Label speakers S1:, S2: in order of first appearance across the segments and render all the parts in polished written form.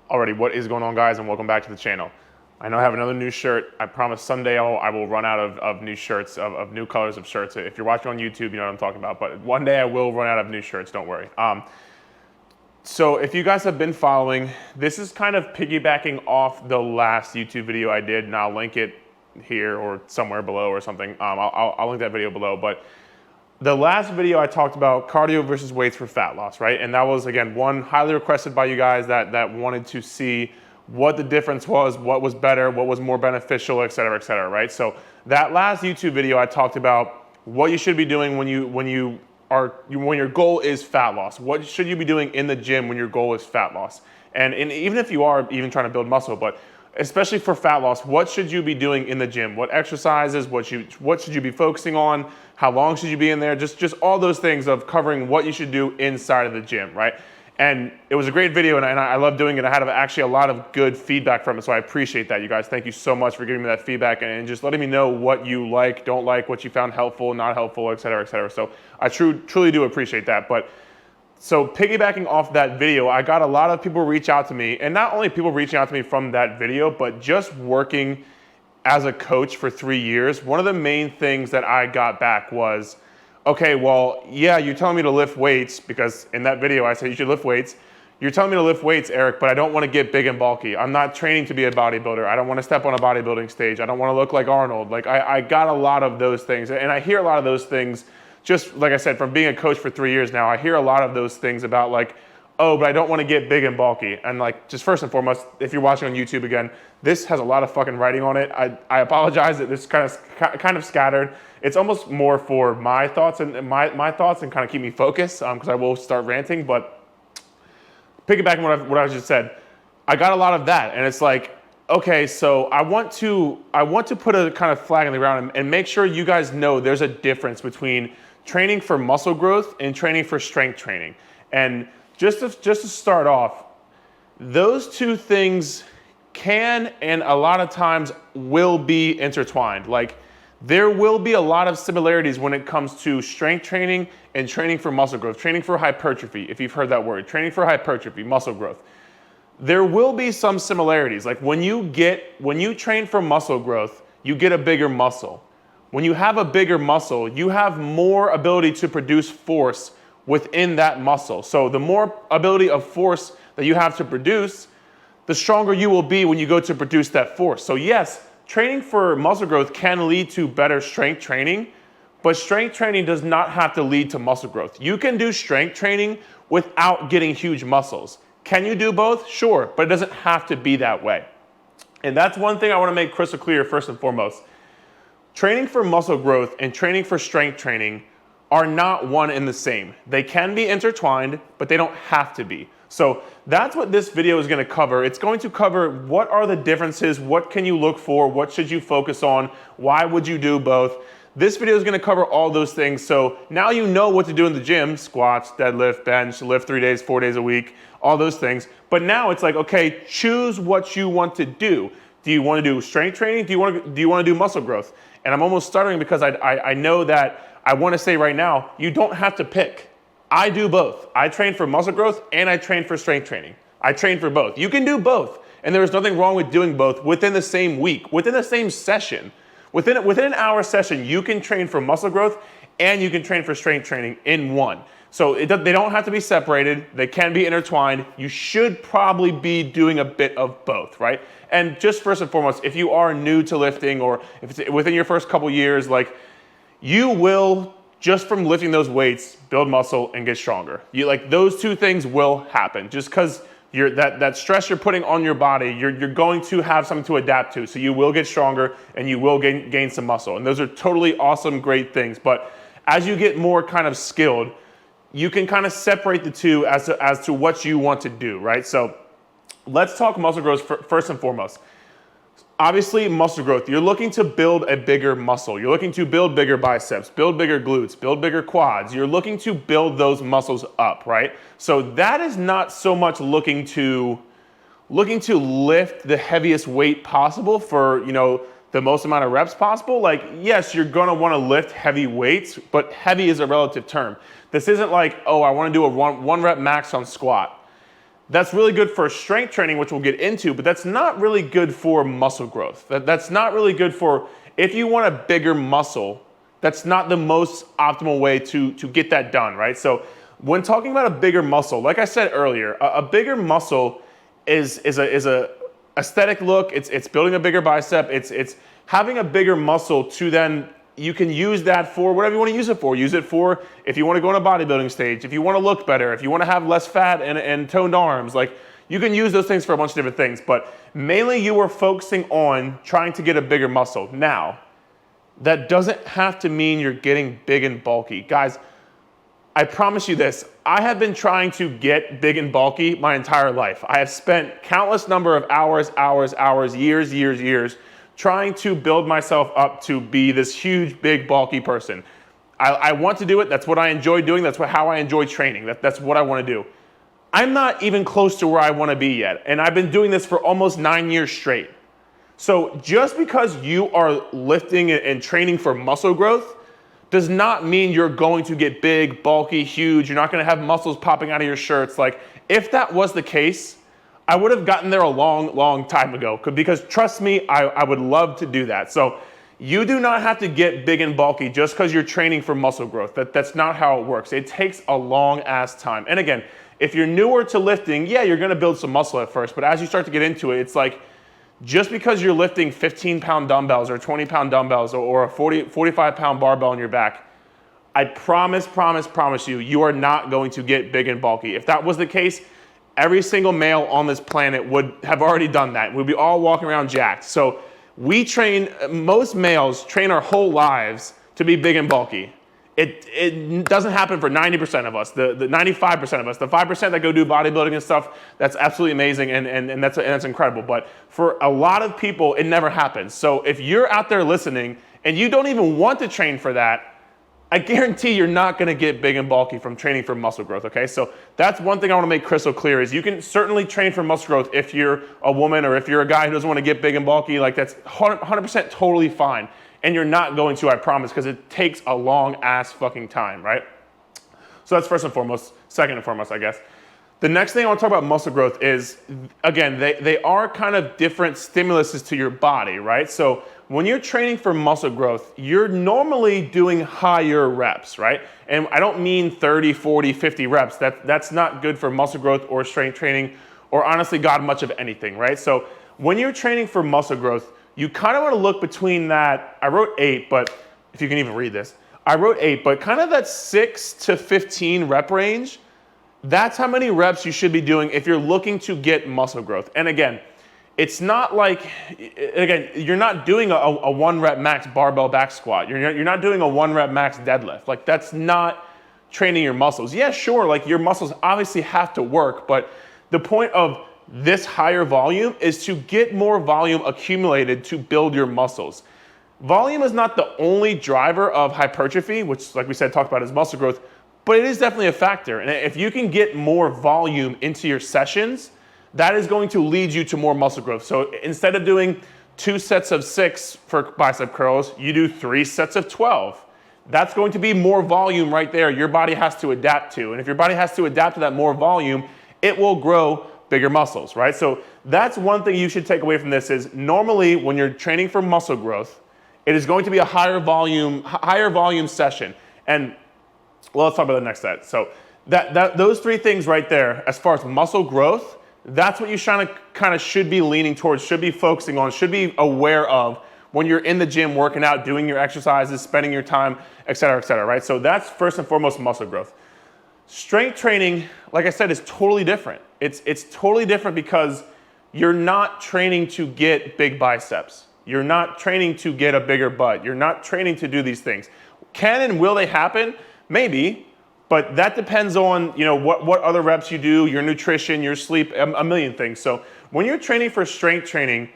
S1: Alrighty, what is going on, guys, and welcome back to the channel. I know I have another new shirt. I promise someday I will run out of new shirts, of new colors of shirts. If you're watching on YouTube, you know what I'm talking about, but one day I will run out of new shirts, don't worry. So if you guys have been following, this is kind of piggybacking off the last YouTube video I did, and I'll link it here or somewhere below or something. I'll link that video below, but the last video I talked about cardio versus weights for fat loss, right? And that was, again, one highly requested by you guys that wanted to see what the difference was, what was better, what was more beneficial, et cetera, right? So that last YouTube video I talked about what you should be doing when your goal is fat loss. What should you be doing in the gym when your goal is fat loss? And even if you are even trying to build muscle, but especially for fat loss, what should you be doing in the gym? What exercises, what should you be focusing on? How long should you be in there? Just all those things of covering what you should do inside of the gym, right? And it was a great video, and I love doing it. I had actually a lot of good feedback from it, so I appreciate that, you guys. Thank you so much for giving me that feedback and just letting me know what you like, don't like, what you found helpful, not helpful, et cetera, et cetera. So I truly do appreciate that. But so piggybacking off that video, I got a lot of people reach out to me, and not only people reaching out to me from that video, but just working as a coach for 3 years, one of the main things that I got back was, okay, well, yeah, you're telling me to lift weights, because in that video I said you should lift weights. You're telling me to lift weights, Eric, but I don't want to get big and bulky. I'm not training to be a bodybuilder. I don't want to step on a bodybuilding stage. I don't want to look like Arnold. Like I got a lot of those things, and I hear a lot of those things. Just like I said, from being a coach for 3 years now, I hear a lot of those things about like, oh, but I don't want to get big and bulky. And like, just first and foremost, if you're watching on YouTube again, this has a lot of fucking writing on it. I apologize that this is kind of scattered. It's almost more for my thoughts and my thoughts and kind of keep me focused because I will start ranting. But piggybacking what I just said, I got a lot of that, and it's like, okay, so I want to put a kind of flag in the ground and make sure you guys know there's a difference between training for muscle growth and training for strength training. And just to start off, those two things can and a lot of times will be intertwined. Like there will be a lot of similarities when it comes to strength training and training for muscle growth, training for hypertrophy, if you've heard that word, training for hypertrophy, muscle growth. There will be some similarities. Like when you train for muscle growth, you get a bigger muscle. When you have a bigger muscle, you have more ability to produce force within that muscle. So the more ability of force that you have to produce, the stronger you will be when you go to produce that force. So yes, training for muscle growth can lead to better strength training, but strength training does not have to lead to muscle growth. You can do strength training without getting huge muscles. Can you do both? Sure, but it doesn't have to be that way. And that's one thing I want to make crystal clear first and foremost. Training for muscle growth and training for strength training are not one and the same. They can be intertwined, but they don't have to be. So that's what this video is going to cover. It's going to cover what are the differences, what can you look for, what should you focus on, why would you do both. This video is going to cover all those things. So now you know what to do in the gym: squats, deadlift, bench, lift 3 days, 4 days a week, all those things. But now it's like, okay, choose what you want to do. Do you want to do strength training? Do you want to do muscle growth? And I'm almost stuttering because I know that I want to say right now, you don't have to pick. I do both. I train for muscle growth and I train for strength training. I train for both. You can do both. And there is nothing wrong with doing both within the same week, within the same session. Within an hour session, you can train for muscle growth and you can train for strength training in one. So they don't have to be separated. They can be intertwined. You should probably be doing a bit of both, right? And just first and foremost, if you are new to lifting or if it's within your first couple years, like you will, just from lifting those weights, build muscle and get stronger. Like those two things will happen. Just because that stress you're putting on your body, you're going to have something to adapt to. So you will get stronger and you will gain some muscle. And those are totally awesome, great things. But as you get more kind of skilled, you can kind of separate the two as to what you want to do, right? So let's talk muscle growth first and foremost. Obviously, muscle growth, you're looking to build a bigger muscle. You're looking to build bigger biceps, build bigger glutes, build bigger quads. You're looking to build those muscles up, right? So that is not so much looking to lift the heaviest weight possible for, the most amount of reps possible. Like, yes, you're gonna wanna lift heavy weights, but heavy is a relative term. This isn't like, oh, I wanna do a one rep max on squat. That's really good for strength training, which we'll get into, but that's not really good for muscle growth. That's not really good for, if you want a bigger muscle, that's not the most optimal way to get that done, right? So when talking about a bigger muscle, like I said earlier, a bigger muscle is a aesthetic look. It's building a bigger bicep. It's having a bigger muscle to then, you can use that for whatever you want to use it for. Use it for if you want to go on a bodybuilding stage, if you want to look better, if you want to have less fat and toned arms. Like, you can use those things for a bunch of different things, but mainly you are focusing on trying to get a bigger muscle. Now, that doesn't have to mean you're getting big and bulky. Guys, I promise you this, I have been trying to get big and bulky my entire life. I have spent countless number of hours, years, trying to build myself up to be this huge, big, bulky person. I want to do it. That's what I enjoy doing. That's how I enjoy training. That's what I want to do. I'm not even close to where I want to be yet. And I've been doing this for almost 9 years straight. So just because you are lifting and training for muscle growth does not mean you're going to get big, bulky, huge. You're not going to have muscles popping out of your shirts. Like, if that was the case, I would have gotten there a long time ago, because trust me, I would love to do that. So you do not have to get big and bulky just because you're training for muscle growth. That's not how it works. It takes a long ass time. And again, if you're newer to lifting, yeah, you're going to build some muscle at first, but as you start to get into it, it's like, just because you're lifting 15-pound dumbbells or 20-pound dumbbells or a 45-pound barbell on your back, I promise you, you are not going to get big and bulky. If that was the case, every single male on this planet would have already done that. We'd be all walking around jacked. So most males train our whole lives to be big and bulky. It doesn't happen for 90% of us, the 95% of us, the 5% that go do bodybuilding and stuff. That's absolutely amazing, and that's incredible. But for a lot of people, it never happens. So if you're out there listening and you don't even want to train for that, I guarantee you're not going to get big and bulky from training for muscle growth. Okay, so that's one thing I want to make crystal clear, is you can certainly train for muscle growth if you're a woman or if you're a guy who doesn't want to get big and bulky. Like, that's 100% totally fine. And you're not going to, I promise, because it takes a long ass fucking time, right? So that's first and foremost. Second and foremost, I guess. The next thing I want to talk about muscle growth is, again, they are kind of different stimuluses to your body, right? So when you're training for muscle growth, you're normally doing higher reps, right? And I don't mean 30, 40, 50 reps. That's not good for muscle growth or strength training, or honestly, God, much of anything, right? So when you're training for muscle growth, you kind of want to look between that, I wrote 8, but if you can even read this, I wrote 8, but kind of that 6 to 15 rep range, that's how many reps you should be doing if you're looking to get muscle growth. And again, it's not like, again, you're not doing a 1 rep max barbell back squat. You're not doing a 1 rep max deadlift. Like, that's not training your muscles. Yeah, sure, like your muscles obviously have to work, but the point of this higher volume is to get more volume accumulated to build your muscles. Volume is not the only driver of hypertrophy, which, like we said, talked about as muscle growth, but it is definitely a factor. And if you can get more volume into your sessions, that is going to lead you to more muscle growth. So instead of doing 2 sets of 6 for bicep curls, you do 3 sets of 12. That's going to be more volume right there your body has to adapt to. And if your body has to adapt to that more volume, it will grow bigger muscles, right? So that's one thing you should take away from this, is normally when you're training for muscle growth, it is going to be a higher volume session. And well, let's talk about the next set. So those 3 things right there, as far as muscle growth, that's what you kind of should be leaning towards, should be focusing on, should be aware of when you're in the gym working out, doing your exercises, spending your time, et cetera, right? So that's first and foremost muscle growth. Strength training, like I said, is totally different. It's totally different because you're not training to get big biceps. You're not training to get a bigger butt. You're not training to do these things. Can and will they happen? Maybe, but that depends on, you know, what other reps you do, your nutrition, your sleep, a million things. So when you're training for strength training,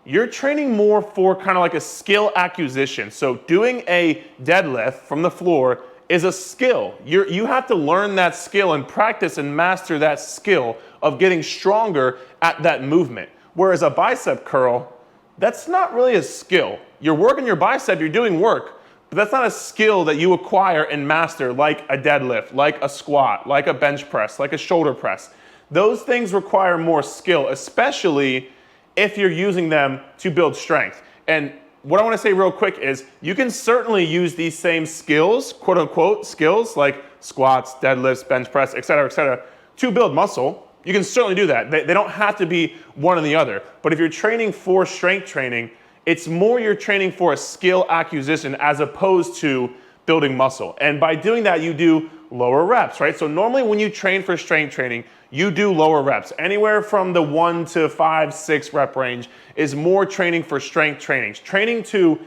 S1: you're training more for kind of like a skill acquisition. So doing a deadlift from the floor is a skill. You have to learn that skill and practice and master that skill of getting stronger at that movement. Whereas a bicep curl, that's not really a skill. You're working your bicep, you're doing work, but that's not a skill that you acquire and master like a deadlift, like a squat, like a bench press, like a shoulder press. Those things require more skill, especially if you're using them to build strength. And what I want to say real quick is you can certainly use these same skills, quote unquote skills, like squats, deadlifts, bench press, et cetera, to build muscle. You can certainly do that. They don't have to be one or the other. But if you're training for strength training, it's more you're training for a skill acquisition as opposed to building muscle. And by doing that, you do lower reps, right? So normally when you train for strength training, you do lower reps. Anywhere from the 1 to 5, 6 rep range is more training for strength training. Training to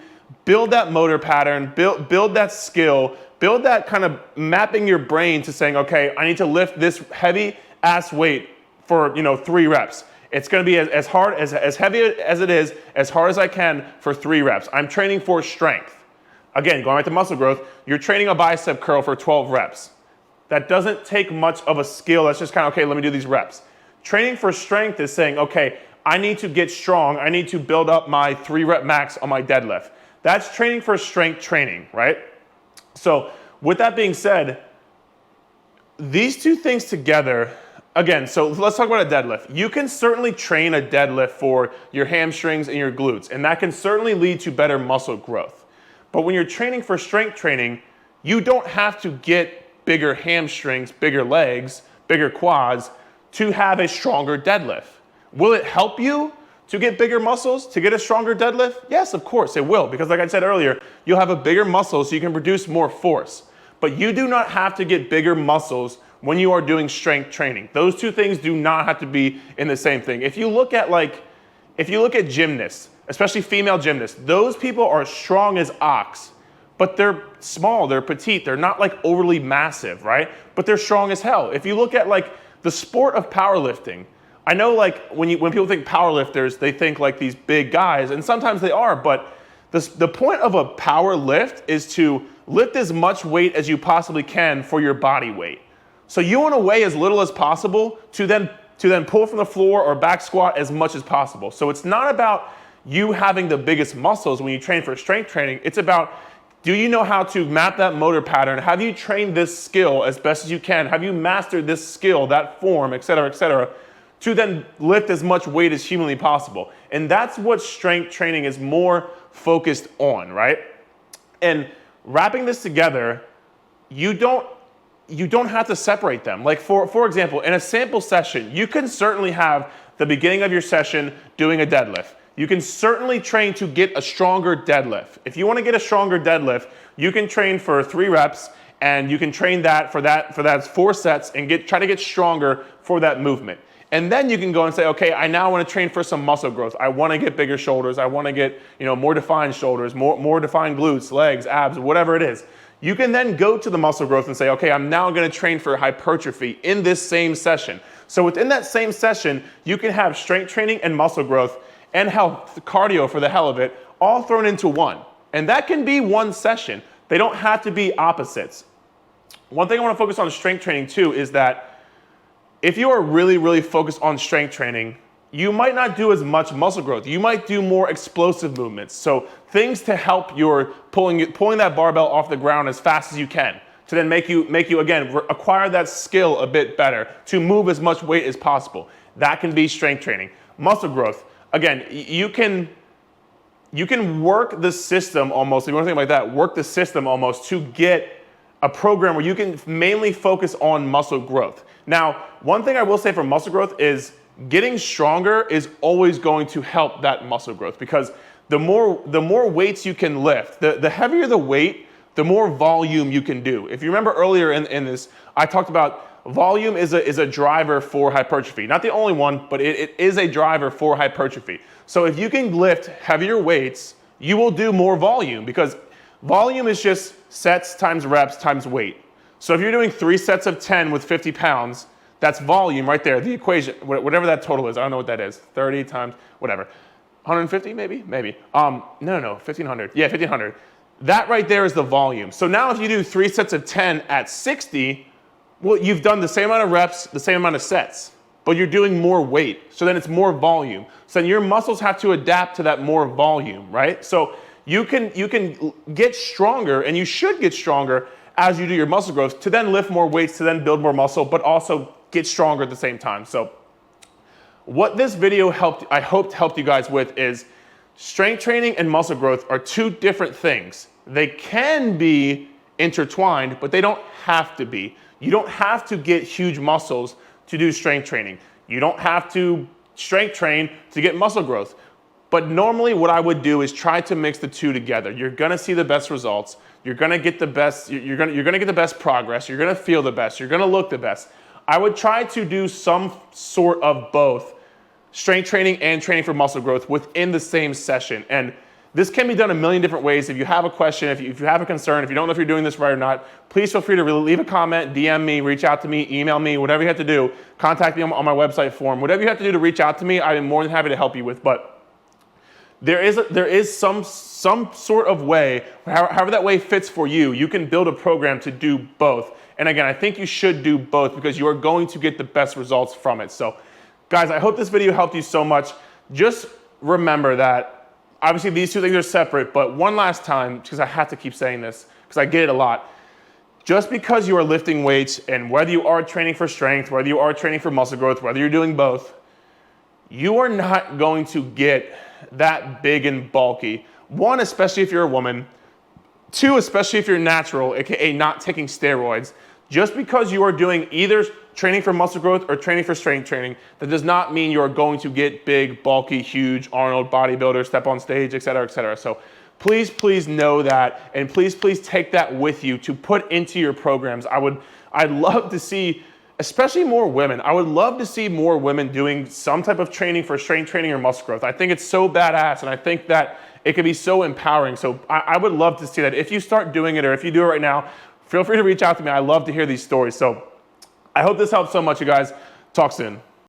S1: build that motor pattern, build that skill, build that kind of mapping your brain to saying, okay, I need to lift this heavy ass weight for 3 reps. It's going to be as hard, as heavy as it is, as hard as I can for 3 reps. I'm training for strength. Again, going back to muscle growth, you're training a bicep curl for 12 reps. That doesn't take much of a skill. That's just kind of, okay, let me do these reps. Training for strength is saying, okay, I need to get strong. I need to build up my 3 rep max on my deadlift. That's training for strength training, right? So with that being said, these two things together, again, so let's talk about a deadlift. You can certainly train a deadlift for your hamstrings and your glutes, and that can certainly lead to better muscle growth. But when you're training for strength training, you don't have to get bigger hamstrings, bigger legs, bigger quads to have a stronger deadlift. Will it help you to get bigger muscles, to get a stronger deadlift? Yes, of course it will, because like I said earlier, you'll have a bigger muscle so you can produce more force. But you do not have to get bigger muscles when you are doing strength training. Those two things do not have to be in the same thing. If you look at gymnasts, especially female gymnasts, those people are strong as ox, but they're small, they're petite, they're not like overly massive, right? But they're strong as hell. If you look at like the sport of powerlifting, I know like when people think powerlifters, they think like these big guys, and sometimes they are, but the point of a power lift is to lift as much weight as you possibly can for your body weight. So you want to weigh as little as possible to then pull from the floor or back squat as much as possible. So it's not about you having the biggest muscles when you train for strength training. It's about, do you know how to map that motor pattern? Have you trained this skill as best as you can? Have you mastered this skill, that form, et cetera, to then lift as much weight as humanly possible? And that's what strength training is more focused on, right? And wrapping this together, you don't have to separate them. Like for example, in a sample session, you can certainly have the beginning of your session doing a deadlift. You can certainly train to get a stronger deadlift. If you want to get a stronger deadlift, you can train for 3 reps and you can train that for that 4 sets and try to get stronger for that movement. And then you can go and say, okay, I now want to train for some muscle growth. I want to get bigger shoulders. I want to get, more defined shoulders, more defined glutes, legs, abs, whatever it is. You can then go to the muscle growth and say, okay, I'm now going to train for hypertrophy in this same session. So within that same session, you can have strength training and muscle growth and health, cardio for the hell of it, all thrown into one. And that can be one session. They don't have to be opposites. One thing I want to focus on strength training too is that if you are really, really focused on strength training, you might not do as much muscle growth. You might do more explosive movements. So things to help your pulling that barbell off the ground as fast as you can, to then make you again, acquire that skill a bit better, to move as much weight as possible. That can be strength training. Muscle growth, again, you can work the system almost, if you want to think like that, work the system almost to get a program where you can mainly focus on muscle growth. Now, one thing I will say for muscle growth is getting stronger is always going to help that muscle growth, because the more weights you can lift, the heavier the weight, the more volume you can do. If you remember earlier in this, I talked about volume is a driver for hypertrophy. Not the only one, but it is a driver for hypertrophy. So if you can lift heavier weights, you will do more volume, because volume is just sets times reps times weight. So if you're doing 3 sets of 10 with 50 pounds, that's volume right there, the equation, whatever that total is. I don't know what that is. 30 times, whatever. 150 maybe? Maybe. No, 1,500. Yeah, 1,500. That right there is the volume. So now if you do 3 sets of 10 at 60, well, you've done the same amount of reps, the same amount of sets, but you're doing more weight. So then it's more volume. So then your muscles have to adapt to that more volume, right? So you can get stronger, and you should get stronger as you do your muscle growth, to then lift more weights, to then build more muscle, but also get stronger at the same time. So what this video I hope helped you guys with is strength training and muscle growth are two different things. They can be intertwined, but they don't have to be. You don't have to get huge muscles to do strength training. You don't have to strength train to get muscle growth. But normally what I would do is try to mix the two together. You're gonna see the best results. You're gonna get the best, you're gonna get the best progress. You're gonna feel the best. You're gonna look the best. I would try to do some sort of both strength training and training for muscle growth within the same session. And this can be done a million different ways. If you have a question, if you have a concern, if you don't know if you're doing this right or not, please feel free to leave a comment, DM me, reach out to me, email me, whatever you have to do. Contact me on my website form. Whatever you have to do to reach out to me, I'm more than happy to help you with. But there is some sort of way, however that way fits for you, you can build a program to do both. And again, I think you should do both because you are going to get the best results from it. So guys, I hope this video helped you so much. Just remember that obviously these two things are separate, but one last time, because I have to keep saying this, because I get it a lot. Just because you are lifting weights, and whether you are training for strength, whether you are training for muscle growth, whether you're doing both, you are not going to get that big and bulky. One, especially if you're a woman. Two, especially if you're natural, aka not taking steroids. Just because you are doing either training for muscle growth or training for strength training, that does not mean you are going to get big, bulky, huge, Arnold bodybuilder, step on stage, et cetera, et cetera. So please know that, and please take that with you to put into your programs. I'd love to see, especially more women. I would love to see more women doing some type of training for strength training or muscle growth. I think it's so badass, and I think that it can be so empowering. So I would love to see that. If you start doing it, or if you do it right now, feel free to reach out to me. I love to hear these stories. So I hope this helps so much, you guys. Talk soon.